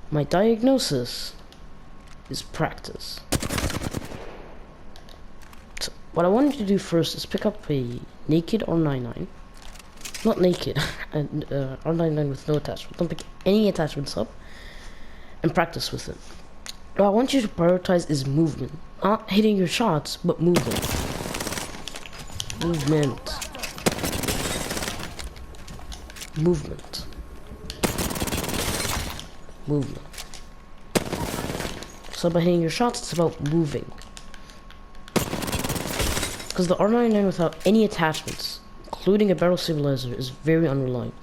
My diagnosis is practice. So what I wanted to do first is pick up a naked R99. Not naked, and R99 with no attachment. Don't pick any attachments up and practice with it. What I want you to prioritize is movement. Not hitting your shots, but movement. Movement. Movement. Movement. So by hitting your shots, it's about moving. Because the R99 without any attachments, including a barrel stabilizer, is very unreliable.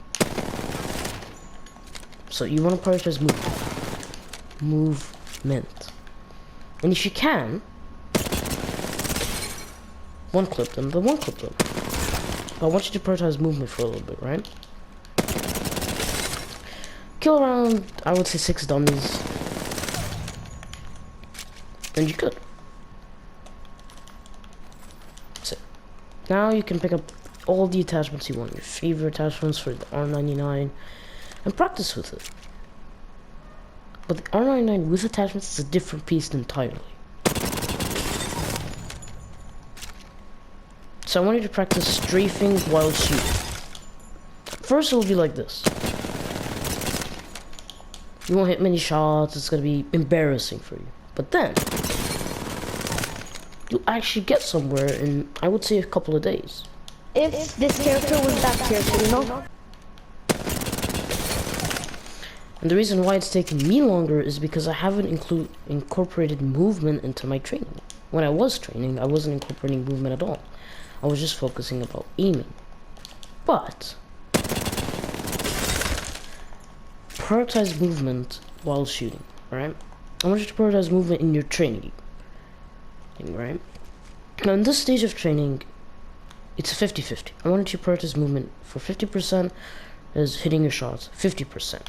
So you want to prioritize movement. And if you can, one-clip them, then one-clip them. But I want you to prioritize movement for a little bit, right? Kill around, I would say, 6 dummies. And you could. So, now you can pick up all the attachments you want, your favorite attachments for the R99, and practice with it. But the R99 with attachments is a different beast entirely. So I want you to practice strafing while shooting. First it will be like this. You won't hit many shots, it's gonna be embarrassing for you. But then, you'll actually get somewhere in, I would say, a couple of days. If this character was that character, you know? And the reason why it's taking me longer is because I haven't incorporated movement into my training. When I was training, I wasn't incorporating movement at all. I was just focusing about aiming. But prioritize movement while shooting, alright? I want you to prioritize movement in your training, right? Now in this stage of training, it's a 50-50. I want you to prioritize movement for 50% is hitting your shots, 50%.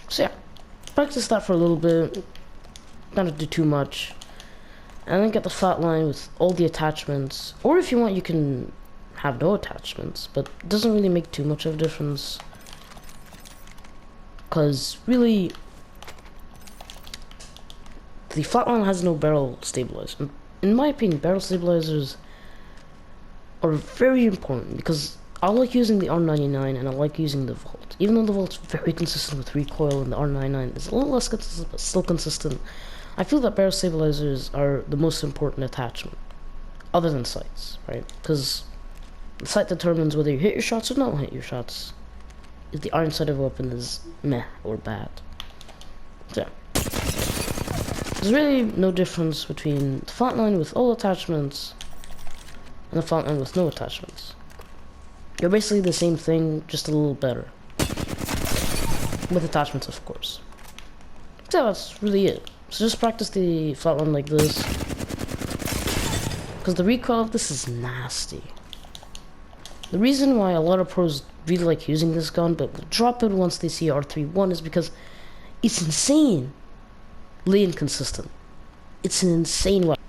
So yeah, practice that for a little bit, not do too much, and then get the flatline with all the attachments, or if you want you can have no attachments, but it doesn't really make too much of a difference, because really the flatline has no barrel stabilizer. In my opinion, barrel stabilizers are very important because I like using the R99 and I like using the Volt. Even though the Volt's very consistent with recoil and the R99 is a little less consistent but still consistent, I feel that barrel stabilizers are the most important attachment, other than sights, right? Because the sight determines whether you hit your shots or not hit your shots. If the iron sight of a weapon is meh or bad. So yeah. There's really no difference between the flatline with all attachments and the flatline with no attachments. You're basically the same thing, just a little better. With attachments, of course. So that's really it. So just practice the flatline like this. Because the recoil of this is nasty. The reason why a lot of pros really like using this gun, but will drop it once they see R31 is because it's insanely inconsistent. It's an insane weapon.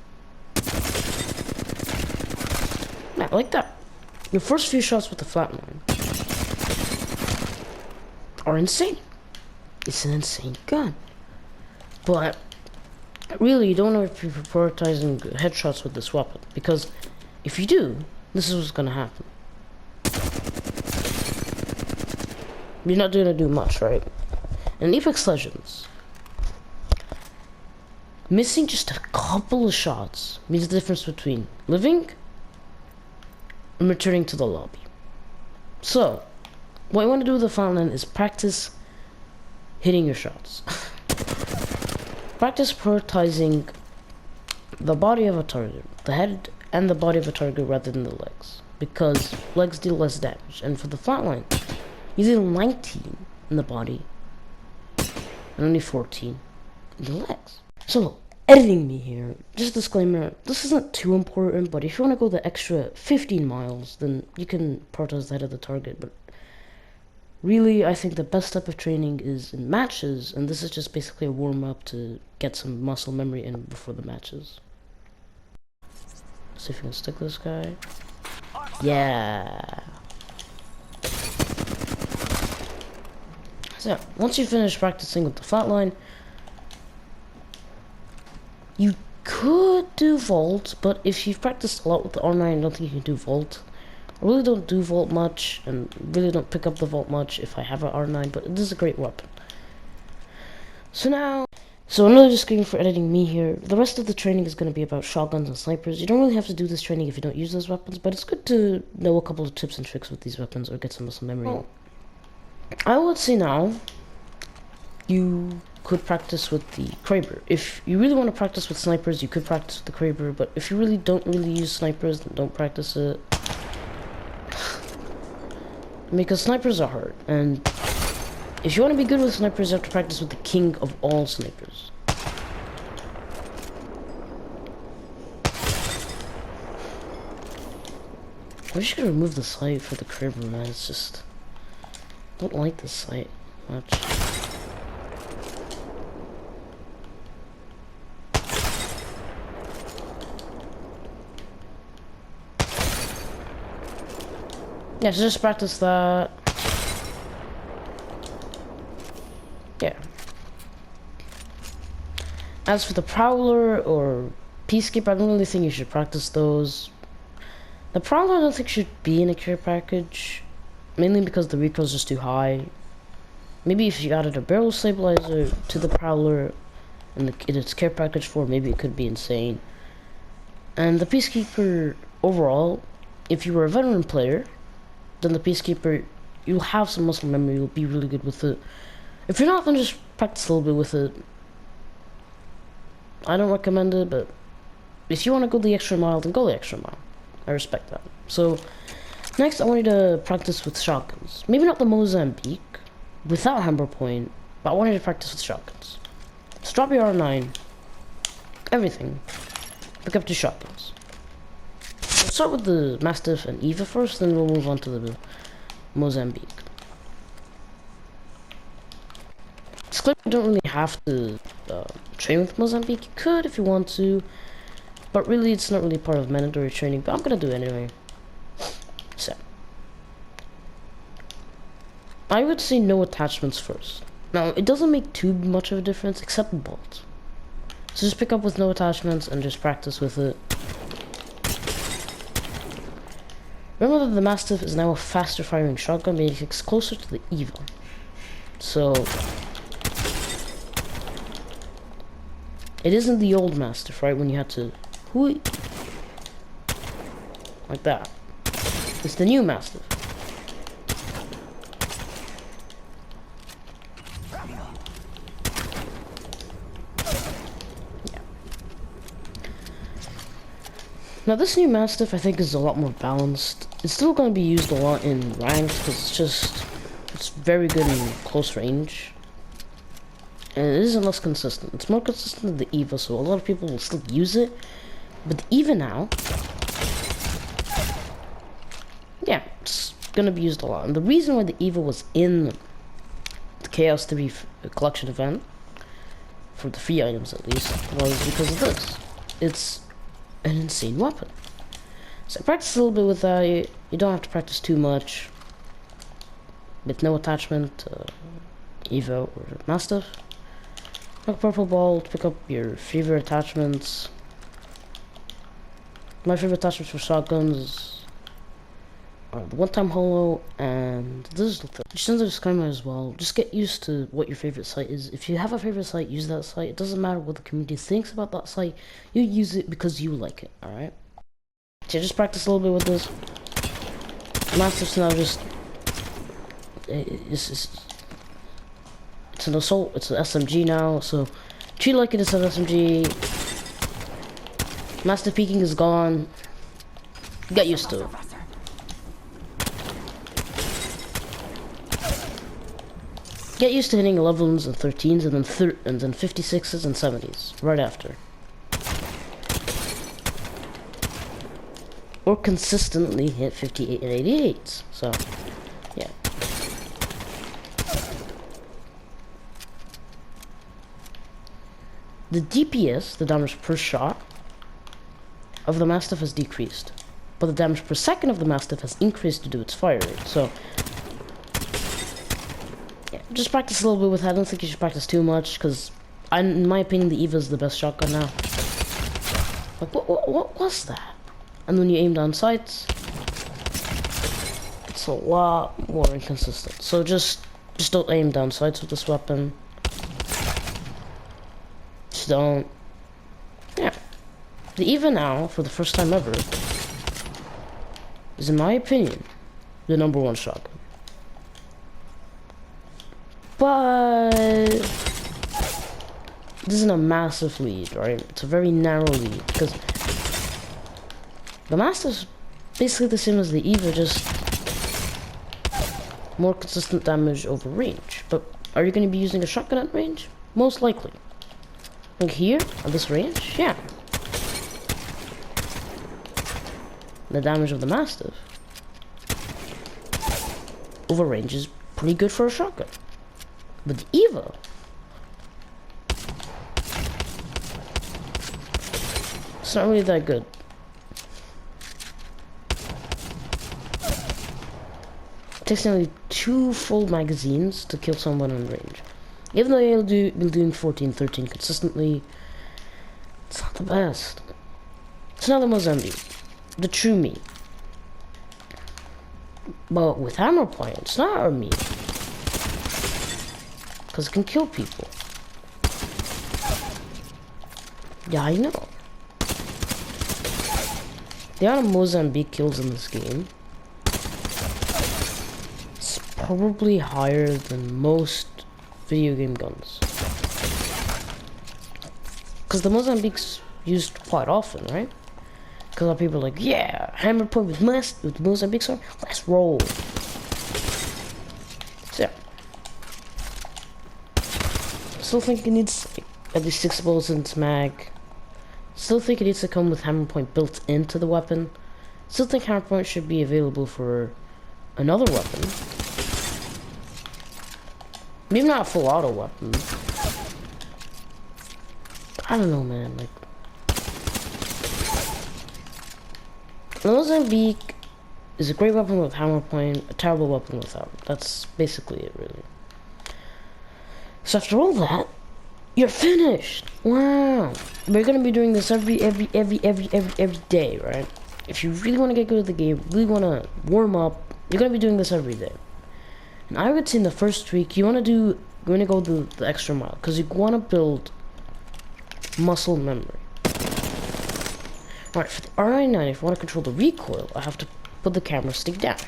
Yeah, like that. Your first few shots with the flatline are insane. It's an insane gun. But really, you don't know if you're prioritizing headshots with this weapon, because if you do, this is what's gonna happen. You're not gonna do much, right? In Apex Legends, missing just a couple of shots means the difference between living and returning to the lobby. So, what you want to do with the flatline is practice hitting your shots. Practice prioritizing the body of a target, the head and the body of a target rather than the legs, because legs deal less damage. And for the flatline, you deal 19 in the body and only 14 in the legs. So, editing me here, just a disclaimer, this isn't too important, but if you want to go the extra 15 miles, then you can prioritize the head of the target. But really, I think the best type of training is in matches, and this is just basically a warm-up to get some muscle memory in before the matches. See if you can stick this guy. Yeah. So yeah, once you finish practicing with the flatline, you could do vault, but if you've practiced a lot with the R9, I don't think you can do vault. I really don't do vault much, and really don't pick up the vault much if I have an R9, but it is a great weapon. So another disclaimer for editing me here. The rest of the training is going to be about shotguns and snipers. You don't really have to do this training if you don't use those weapons, but it's good to know a couple of tips and tricks with these weapons or get some muscle memory. Oh. I would say now, you could practice with the Kraber. If you really want to practice with snipers, you could practice with the Kraber, but if you really don't use snipers, then don't practice it. Because snipers are hard, and if you want to be good with snipers, you have to practice with the king of all snipers. I'm just gonna remove the sight for the Kraber, man. It's just... I don't like this sight much. Yeah, so just practice that. Yeah. As for the Prowler or Peacekeeper, I don't really think you should practice those. The Prowler I don't think should be in a care package, mainly because the recoil is just too high. Maybe if you added a barrel stabilizer to the Prowler in its care package form, maybe it could be insane. And the Peacekeeper overall, if you were a veteran player, then the Peacekeeper, you'll have some muscle memory, you'll be really good with it. If you're not, then just practice a little bit with it. I don't recommend it, but if you want to go the extra mile, then go the extra mile. I respect that. So, next I want you to practice with shotguns. Maybe not the Mozambique, without hammer point, but I want you to practice with shotguns. So drop your R9, everything, pick up 2 shotguns. We'll start with the Mastiff and Eva first, then we'll move on to the Mozambique. You don't really have to train with Mozambique. You could if you want to, but really it's not really part of mandatory training, but I'm gonna do it anyway. So I would say no attachments first. Now it doesn't make too much of a difference except the bolt. So just pick up with no attachments and just practice with it. Remember that the Mastiff is now a faster firing shotgun, meaning it's closer to the Eva. So it isn't the old Mastiff, right? When you had to like that. It's the new Mastiff. Yeah. Now this new Mastiff I think is a lot more balanced. It's still going to be used a lot in ranks because it's very good in close range. And it isn't less consistent. It's more consistent than the Eva, so a lot of people will still use it. But the Eva now, yeah, it's gonna be used a lot. And the reason why the Eva was in the Chaos 3 collection event, for the free items at least, was because of this. It's an insane weapon. So practice a little bit with that. You don't have to practice too much. With no attachment, Eva or Mastiff. Pick up Purple Bolt, pick up your favorite attachments. My favorite attachments for shotguns are the one-time holo and this little thing. Just as a disclaimer as well, just get used to what your favorite site is. If you have a favorite site, use that site. It doesn't matter what the community thinks about that site. You use it because you like it, alright? So just practice a little bit with this. Mastiff's now just... It's an assault, it's an SMG now, so treat it like it is an SMG. Mastiff peeking is gone. Get used to it. Get used to hitting 11s and 13s and then 56s and 70s right after. Or consistently hit 58 and 88s. So, yeah. The DPS, the damage per shot, of the Mastiff has decreased, but the damage per second of the Mastiff has increased due to its fire rate. So, yeah. just practice a little bit with that. I don't think you should practice too much, because in my opinion, the Eva is the best shotgun now. Like, what was that? And when you aim down sights, it's a lot more inconsistent. So just don't aim down sights with this weapon. Just don't. Yeah. The Eva now, for the first time ever, is, in my opinion, the #1 shotgun. But this isn't a massive lead, right? It's a very narrow lead, because the Mastiff's basically the same as the Eva, just more consistent damage over range. But are you going to be using a shotgun at range? Most likely. Like here, at this range? Yeah. The damage of the Mastiff over range is pretty good for a shotgun. But the Eva, it's not really that good. It takes nearly 2 full magazines to kill someone on range. Even though you'll be doing 14, 13 consistently, it's not the best. It's not the Mozambique, the true me. But with hammer point, it's not our me. Because it can kill people. Yeah, I know. The amount of Mozambique kills in this game is probably higher than most video game guns. Because the Mozambique's used quite often, right? Because a lot of people are like, yeah, hammer point with Mozambique sword, let's roll. So yeah. Still think it needs at least 6 bullets in its mag. Still think it needs to come with hammer point built into the weapon. Still think hammer point should be available for another weapon. Maybe not a full auto weapon. I don't know, man. Like, the Mozambique is a great weapon with hammer point, a terrible weapon without. That's basically it, really. So after all that, you're finished. Wow. We're gonna be doing this every day, right? If you really want to get good at the game, really want to warm up, you're gonna be doing this every day. And I would say in the first week, you want to go the extra mile, because you want to build muscle memory. Alright, for the R99, if I want to control the recoil, I have to put the camera stick down.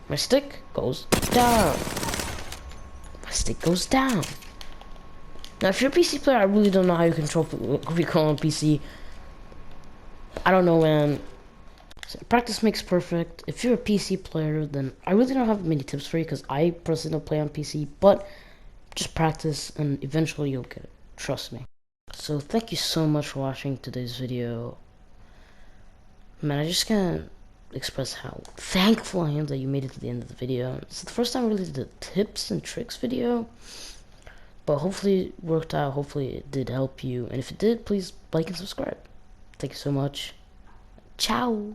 My stick goes down. My stick goes down. Now, if you're a PC player, I really don't know how you control recoil on PC. I don't know, man. So practice makes perfect. If you're a PC player, then I really don't have many tips for you, because I personally don't play on PC, but just practice and eventually you'll get it. Trust me. So thank you so much for watching today's video. Man, I just can't express how thankful I am that you made it to the end of the video. It's the first time I really did a tips and tricks video. But hopefully it worked out, hopefully it did help you, and if it did, please like and subscribe. Thank you so much. Ciao!